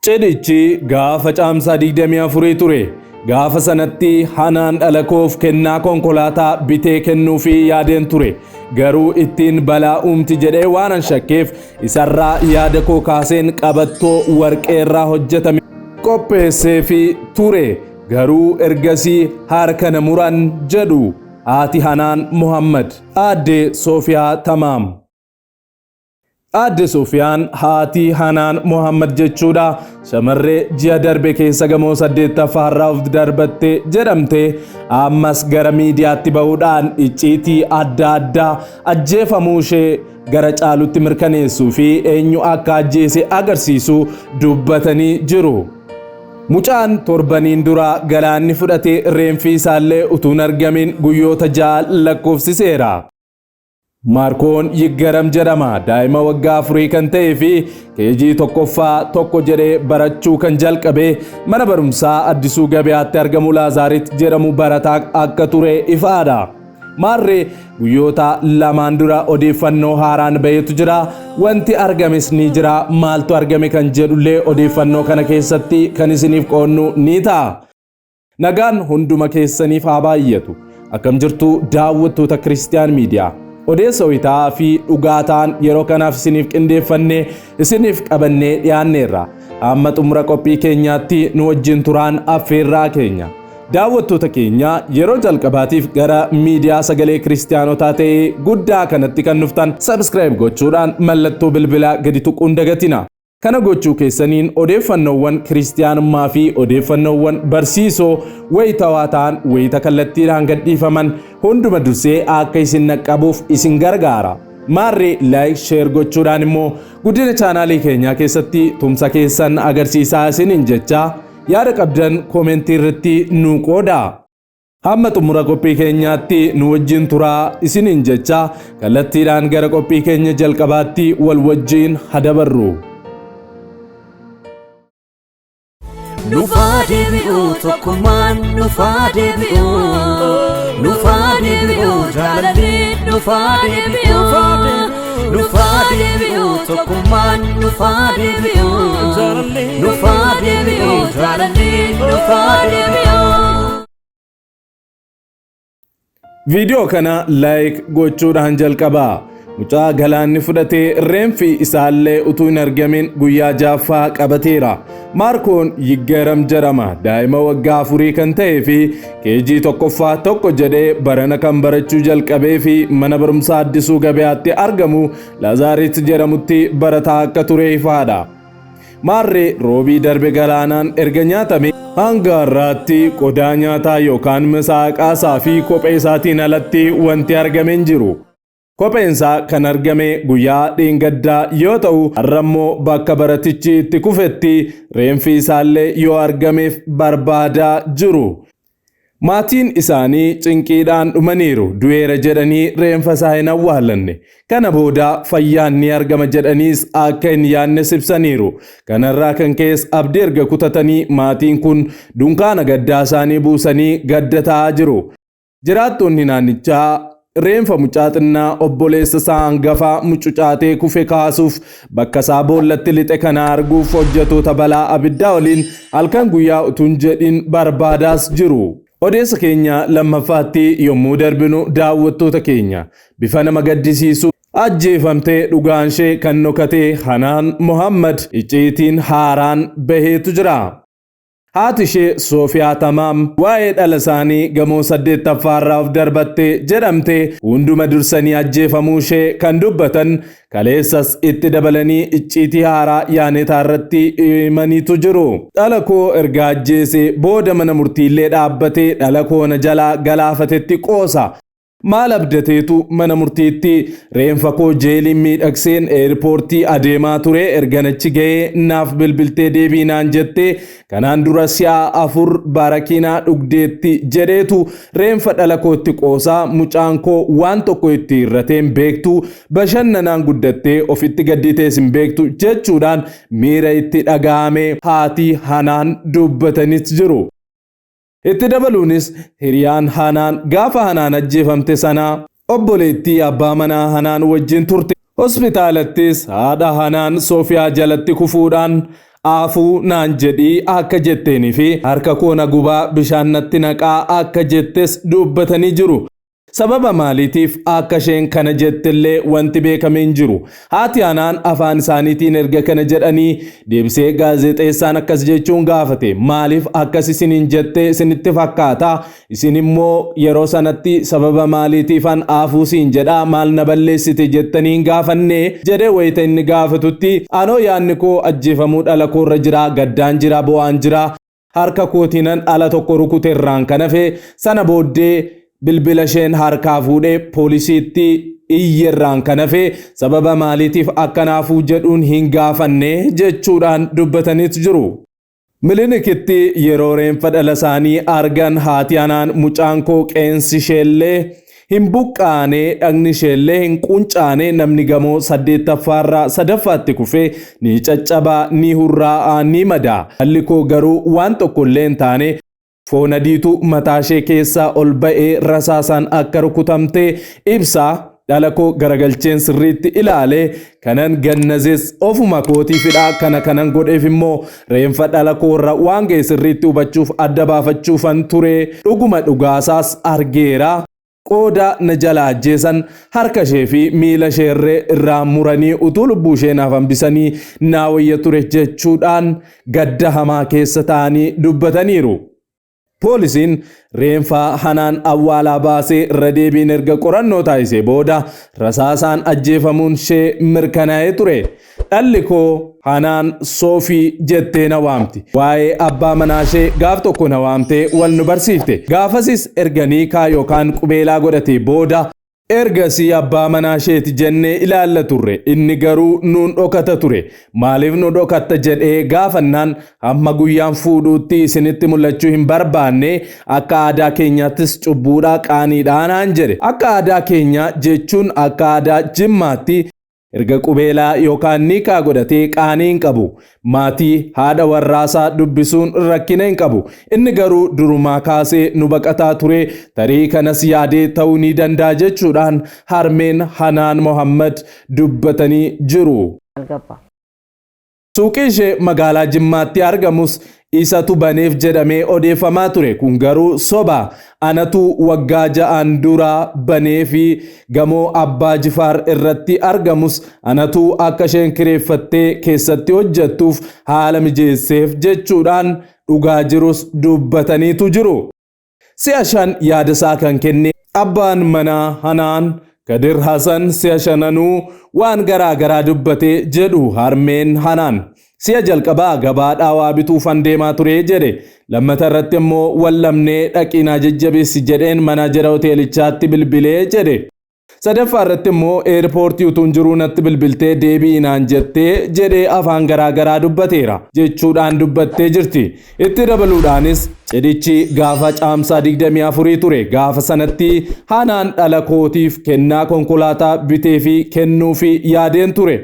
Cidhichi gaafa caamsaa 24 ture. Gaafa sanatti Hanaan dhalakoof kennaa konkolaataa bitee kennuufi yaadeen ture. Garuu ittiin balaa uumti jedhee waanan shakkeef isarraa yaada koo kaaseen qabattoo warqeerraa hojjetame qopheesseefi ture. Garuu ergasii harka na muran jedhu haati Hanaan Muhammad aadde Soofiyaa Tamaam. Aadde Soofiyaan haati Hanaan Muhammad jechuudha. Shamarree ji'a darbe keessa gamoo 8ffaarraa of darbatte jedhamte ammas gara miidiyaatti ba'uudhaan icciitii adda addaa ajjeefamuu ishee gara caalutti mirkaneessuu fi eenyu akka ajjeese agarsiisu dubbatanii jiru. Mucaan torbaniin dura galaanni fudhatee reenfi isaallee utuun argamin guyyoota 6 lakkoofsiseera. Maarkoon Yiggaram jedhama. Daa'ima waggaa 4 kan ta'ee fi keejii tokkoffaa tokko jedhee barachuu kan jalqabe mana barumsaa Addisuu Gabayaatti argamu Laazaariit jedhamu barataa akka ture ifaadha. Maarree guyyoota lamaan dura odeeffannoo haaraan bahetu jira. Wanti argames ni jira. Maaltu argame kan jedhullee odeeffannoo kana keessatti kan isiniif qoonnu ni ta'a. Nagaan hunduma keessaniif haa baay'atu. Akkam jirtu daawwattoota Kiristiyaan Miidiyaa. Odeessa wayitaa fi dhugaataan yeroo kanaaf isiniif qindeeffannee isiniif qabannee dhiyaanneerra. Amma xumura qophii keenyaatti nu wajjin turaan affeerraa keenya. Daawwattoota keenya yeroo jalqabaatiif gara miidiyaa sagalee kiristiyaanotaa ta'ee guddaa kanatti kan dhuftan subscribe gochuudhaan mallattoo bilbilaa gadi tuquun dagatina. Kana gochuu keessaniin odeeffannoowwan kiristiyaanummaa fi odeeffannoowwan barsiisoo wayitawaa ta'an wayita kallattiidhaan gadhiifaman hunduma dursee akka isin naqqabuuf isin gargaara. Maarree like share gochuudhaan immoo guddina chaanaalii keenyaa keessatti tumsa keessan agarsiisaa isiniin jecha yaada qabdan koomentii irratti nu qoodaa. Hamma xumura qophii keenyaatti nu wajjin turaa isiniin jecha kallattiidhaan gara qophii keenya jalqabaatti wal wajjin hadabarru. Nufade bi'u tokkummaan nufade bi'u jaalalli nufade bi'u tokkummaan nufade bi'u jaalalli nufade bi'u. Viidiyoo kana like gochuudhaan jalqabaa. Mucaa galaanni fudhatee reenfi isaallee utuu hin argamin guyyaa 6ffaa qabateera. Maarkoon Yiggaram jedhama. Daa'ima waggaa 4 kan ta'ee fi keejii tokkoffaa tokko jedhee barana kan barachuu jalqabee fi mana barumsaa Addisuu Gabayaatti argamu Laazaariit jedhamutti barataa akka ture ifaadha. Maarree roobii darbe galaanaan erga nyaatame hanga har'aatti qodaa nyaataa yookaan misaaqaasaa fi kophee isaatiin alatti wanti argame hin jiru. Kopheensaa kan argame guyyaa dheengaddaa yoo ta'u har'ammoo bakka baratichi itti kufetti reenfi isaallee yoo argameef barbaadaa jiru. Maatiin isaanii cinqiidhaan dhumaniiru. Du'eera jedhanii reenfa isaa hin awwaalanne. Kana booda fayyaan ni argama jedhaniis akka hin yaadne ibsaniiru. Kanarraa kan ka'es abdii erga kutatanii maatiin kun dunkaana gaddaa isaanii buusanii gaddataa jiru. Jiraattonni naannichaa reenfa mucaa xinnaa obboleessa isaa hangafaa mucucaatee kufe kaasuuf bakka isaa boollatti lixe kana arguuf hojjettoota balaa abiddaa waliin halkan guyyaa utuu hin jedhin barbaadaas jiru. Odeessa keenya lammaffaatti yommuu darbinu daawwattoota keenya bifa nama gaddisiisu ajjeefamtee dhugaanshee kan nokatee Hanaan Muhammad icciitiin haaraan baheetu jira. Haati ishee Soofiyaa Tamaam waa'ee dhala isaanii gamoo 8ffaarraa of darbatte jedhamte hunduma dursanii ajjeefamuu ishee kan dubbatan kaleessas itti dabalanii icciitii haaraa yaanetaa irratti himaniitu jiru. Dhala koo erga ajjeese booda mana murtiillee dhaabbatee dhala koo na jalaa galaafatetti qoosa. Maal abdateetu mana murtiitti reenfa koo jeeliin miidhagseen eerpoortii adeemaa ture erganachi ga'ee naaf bilbiltee deebiinaan jettee kanaan dura si'a 4 barakiinaa dhugdeetti jedheetu reenfa dhala kootti qoosaa mucaan koo waan tokko itti irrateen beektu bashannanaan guddattee ofitti gadditees hin beektu jechuudhaan miira itti dhaga'ame haati Hanaan dubbatanis jiru. Itti dabaluunis hiriyaan Hanaan gaafa Hanaan ajjeefamte sanaa obboleettii abbaa manaa Hanaan wajjin turte. Hospitaalattis haadha Hanaan Soofiyaa jalatti kufuudhaan aafuu naan jedhii akka jetteenii fi harka koo na gubaa bishaan natti naqaa akka jettes dubbatanii jiru. Sababa maaliitiif akka isheen kana jettillee wanti beekame hin jiru. Haati Hanaan afaan isaaniitiin erga kana jedhanii deebisee gaazexeessaan akkas jechuun gaafate. Maaliif akkas isiniin jette isinitti fakkaata? Isin immoo yeroo sanatti sababa maaliitiifan aafuu siin jedhaa maal na balleessite jettaniin gaafanne jedhee wayita inni gaafatutti anoo yaadni koo ajjeefamuu dhala koorra jira, gaddaan jira, bo'aan jira. Harka kootiinan ala tokko rukuteerraan kan hafe sana booddee bilbila isheen harkaa fuudhee poolisiitti iyyerraan kan hafe sababa maaliitiif akkanaafuu jedhuun hin gaafanne jechuudhaan dubbataniitu jiru. Milinikitti yeroo reenfa dhala isaanii argan haati Hanaan mucaan koo qeensi isheellee hin buqqaane dhagni isheellee hin quncaane namni gamoo 8ffaarraa 3ffaatti kufee ni caccabaa ni hurraa'aa ni madaa. Dhalli koo garuu waan tokkollee hin taane foon adiitu mataa ishee keessaa ol ba'ee rasaasaan akka rukutamtee ibsa. Dhala koo garagalcheen sirriitti ilaalee kanan gannazees ofuma kootiifidha. Kanan godheef immoo reenfa dhala koorra waan ga'e sirriitti hubachuuf adda baafachuufan ture. Dhuguma dhugaasaas argeera. Qooda na jalaa ajjeesan harka ishee fi miila isheerree irraa muranii utuu lubbuu ishee naaf hambisanii naa wayya ture jechuudhaan gadda hamaa keessa ta'anii dubbataniiru. Poolisiin reenfa Hanaan awwaalaa baasee irra deebiin erga qorannoo taasisee booda rasaasaan ajjeefamuun ishee mirkanaa'ee ture. Dhalli koo Hanaan Soofii jettee na waamti. Waa'ee abbaa manaa ishee gaaf tokko na waamtee wal nu barsiifte. Gaafasis erga niikaa yookaan qubeelaa godhatee booda ergasii abbaa manaa isheeti jennee ilaalla turre. Inni garuu nuun dhokata ture. Maaliif nu dhokatta jedhee gaafannaan hamma guyyaan fuudhuutti isinitti mul'achuu hin barbaanne akka aadaa keenyaattis cubbuudhaa qaaniidhaa naan jedhe. Akka aadaa keenya jechuun akka aadaa Jimmaatti erga qubeelaa yookaan niikaa godhatee qaanii hin qabu. Maatii haadha warraasaa dubbisuun rakkina hin qabu. Inni garuu durumaa kaasee nu baqataa ture. Tarii kanas yaadee ta'uu ni danda'a jechuudhaan harmeen Hanaan Mohammad dubbatanii jiru. Suuqii ishee magaalaa Jimmaatti argamus isatu baneef jedhamee odeeffamaa ture. Kun garuu soba. Anatu waggaa 6 dura banee fi gamoo Abbaa Jifaar irratti argamus anatu akka isheen kireeffattee keessatti hojjettuuf haala mijeesseef jechuudhaan dhugaa jirus dubbataniitu jiru. Si'a 5 yaadasaa kan kenne abbaan manaa Hanaan Kadir Hasan si'a 5 waan garaa dubbatee jedhu harmeen Hanaan. Si'a jalqabaa gabaadhaa waa bituufan deemaa ture jedhe. Lammata irratti immoo wallamnee dhaqinaa jajjabeessi jedheen manaajera hoteelichaatti bilbilee jedhe. Sadaffaa irratti immoo eerpoortii utuun jiruu natti bilbiltee deebiinaan jettee jedhee afaan garaa dubbateera jechuudhaan dubbattee jirti. Itti dabaluudhaanis cidhichi gaafa caamsaa 24 ture. Gaafa sanatti Hanaan dhala kootiif kennaa konkolaataa bitee fi kennuufi yaadeen ture.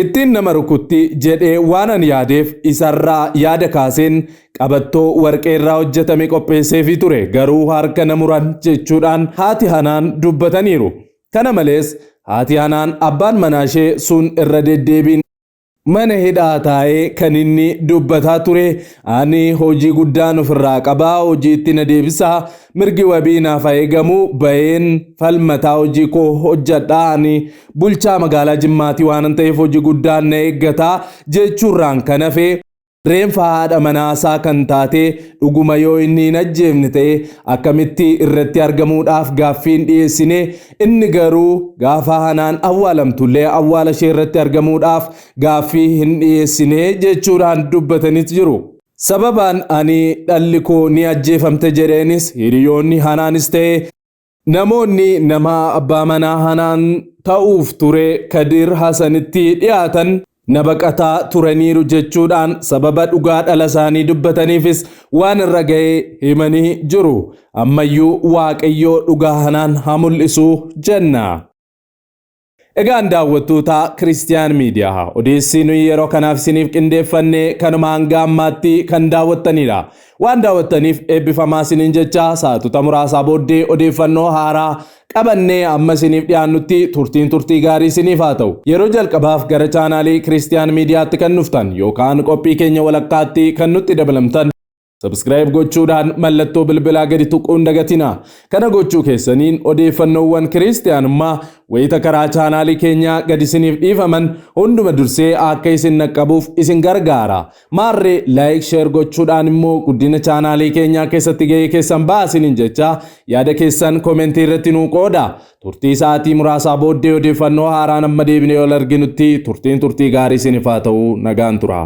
Ittiin nama rukutti jedhee waan an yaadeef isarraa yaada kaaseen qabattoo warqeerraa hojjetame qopheesseefi ture. Garuu harka na muran jechuudhaan haati Hanaan dubbataniiru. Kana malees haati Hanaan abbaan manaa ishee sun irra deddeebiin mana hidhaa taa'ee kan inni dubbataa ture. Ani hojii guddaan ofirraa qabaa, hojii itti na deebisaa, mirgi wabii naaf eegamu, baheen falmataa hojii koo hojjedhaa, ani bulchaa magaalaa Jimmaatii waan ta'eef hojii guddaan na eeggataa jechuurraan kan hafe reenfa haadha manaasaa kan taate dhuguma yoo inni hin ajjeefne ta'e akkamitti irratti argamuudhaaf gaaffiin dhiyeessine. Inni garuu gaafa Hanaan awwaalamtullee awwaala ishee irratti argamuudhaaf gaaffii hin dhiyeessine jechuudhaan dubbataniitu jiru. Sababaan ani dhalli koo ni ajjeefamte jedheenis hiriyoonni Hanaanis ta'e namoonni nama abbaa manaa Hanaan ta'uuf ture Kadir Hasanitti dhiyaatan na baqataa turaniiru jechuudhaan sababa dhugaa dhala isaanii dubbataniifis waan irra ga'ee himanii jiru. Ammayyuu Waaqayyoo dhugaa Hanaan haa mul'isu jenna. Egaan daawwattoota Kiristiyaan Miidiyaa odeessii nuyi yeroo kanaaf isiniif qindeeffannee kanuma hanga ammaatti kan daawwattanidha. Waan daawwattaniif eebbifamaa isiniin jecha sa'aatota muraasaa booddee odeeffannoo haaraa qabannee amma isiniif dhiyaannutti turtii gaarii isiniif haa ta'u. Yeroo jalqabaaf gara chaanaalii Kiristiyaan Miidiyaatti kan dhuftan yookaan qophii keenya walakkaatti kan nutti dabalamtan Subscribe gochuudhaan mallattoo bilbilaa gadi tuquun dagatina. Kana gochuu keessaniin odeeffannoowwan kiristiyaanummaa wayita karaa chaanaalii keenya gadi isiniif dhiifaman hunduma dursee akka isin naqqabuuf isin gargaara. Maarree like share gochuudhaan immoo guddina chaanaalii keenyaa keessatti gahee keessan baasiniin jecha yaada keessan komentii irratti nuu qooda. Turtii sa'aatii muraasaa booddee odeeffannoo haaraan amma deebinee ol arginutti turtii gaarii isiniif haa ta'u nagaan tura.